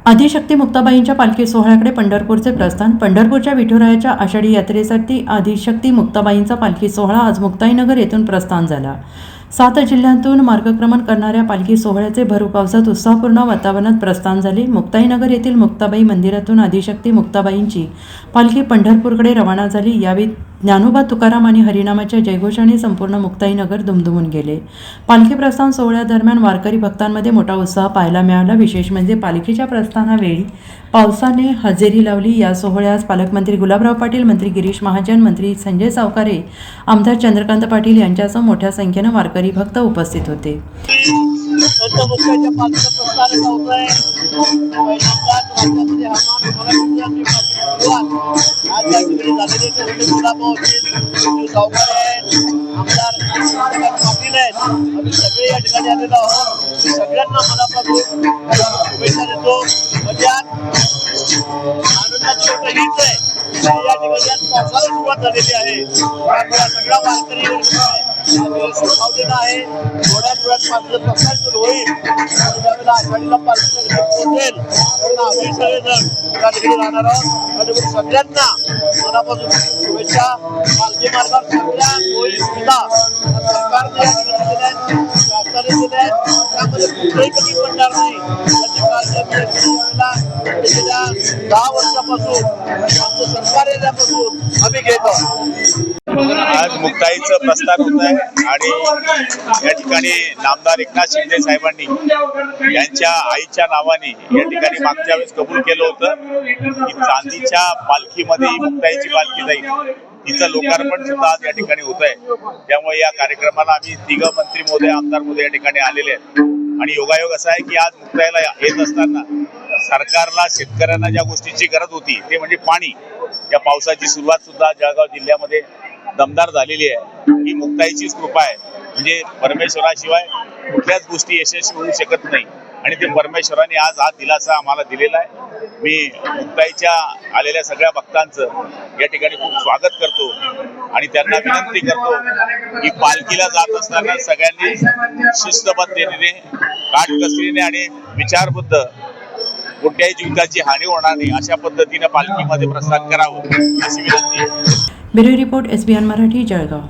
आदिशक्ती मुक्ताबाईंच्या पालखी सोहळ्याकडे पंढरपूरचे प्रस्थान। पंढरपूरच्या विठुरायाच्या आषाढी यात्रेसाठी आदिशक्ती मुक्ताबाईंचा पालखी सोहळा आज मुक्ताईनगर येथून प्रस्थान झाला। 7 जिल्ह्यांतून मार्गक्रमण करणाऱ्या पालखी सोहळ्याचे भर पावसात उत्साहपूर्ण वातावरणात प्रस्थान झाले। मुक्ताईनगर येथील मुक्ताबाई मंदिरातून आदिशक्ती मुक्ताबाईंची पालखी पंढरपूरकडे रवाना झाली। यावेळी ज्ञानोबा तुकाराम आणि हरिनामाच्या जयघोषाने संपूर्ण मुक्ताईनगर दुमदुमून गेले। पालखी प्रस्थान सोहळ्यादरम्यान वारकरी भक्तांमध्ये मोठा उत्साह पाहायला मिळाला। विशेष म्हणजे पालखीच्या प्रस्थानावेळी पावसाने हजेरी लावली। या सोहळ्यास पालकमंत्री गुलाबराव पाटील, मंत्री गिरीश महाजन, मंत्री संजय सावकारे, आमदार चंद्रकांत पाटील यांच्यासह मोठ्या संख्येने वारकरी भक्त उपस्थित होते। सगळे या ठिकाणी आलेलो आहोत। सगळ्यांना मनापासून शुभेच्छा देतो। आनंदाची गोष्ट हीच आहे की या ठिकाणी आज पावसाला सुरुवात झालेली आहे। सगळा वारकरी सुखावलेला आहे। थोड्या वेळात मात्र प्रस्थान सुरू होईल। त्यावेळेला आषाढीला पालखीला पोहोचेल म्हणून आम्ही सगळेजण त्या ठिकाणी राहणार आहोत। आणि सगळ्यांना मनापासून शुभेच्छा। पालखी मार्गावर सगळ्या सोयी सुविधा सरकारने दिल्या आहेत, शासनाने दिल्या आहेत, त्यामध्ये कुठेही कमी पडणार नाही याची काळजी गेल्या 10 वर्षापासून आमचं सरकार येण्यापासून आम्ही घेत आहोत। आज मुक्ताईचं प्रस्थान होत आहे आणि या ठिकाणी नामदार एकनाथ शिंदे साहेबांनी यांच्या आईच्या नावाने या ठिकाणी मागच्या वेळेस कबूल केलं होतं की चांदीच्या पालखीमध्ये ही मुक्ताईची पालखी जाईल। तिचं लोकार्पण सुद्धा आज या ठिकाणी होत आहे। त्यामुळे या कार्यक्रमाला आम्ही 3 मंत्री महोदय, आमदार महोदय या ठिकाणी आलेले आहेत। आणि योगायोग असा आहे की आज मुक्ताईला येत असताना सरकारला शेतकऱ्यांना ज्या गोष्टीची गरज होती ते म्हणजे पाणी, या पावसाची सुरुवात सुद्धा जळगाव जिल्ह्यामध्ये दमदार झालेली आहे। ही मुक्ताईचीच कृपा आहे। म्हणजे परमेश्वराशिवाय कुठल्याच गोष्टी यशस्वी होऊ शकत नाही आणि ते परमेश्वराने आज हा दिलासा आम्हाला दिलेला आहे। मी मुक्ताईच्या आलेल्या सगळ्या भक्तांचं या ठिकाणी खूप स्वागत करतो आणि त्यांना विनंती करतो की पालखीला जात असताना सगळ्यांनी शिस्तबद्धतेने, काटकसरीने आणि विचारबुद्ध कोणत्याही जीविताची हानी होणार नाही अशा पद्धतीने पालखीमध्ये प्रस्थान करावं अशी विनंती आहे। Bureau report SBN Marathi, Jalgaon.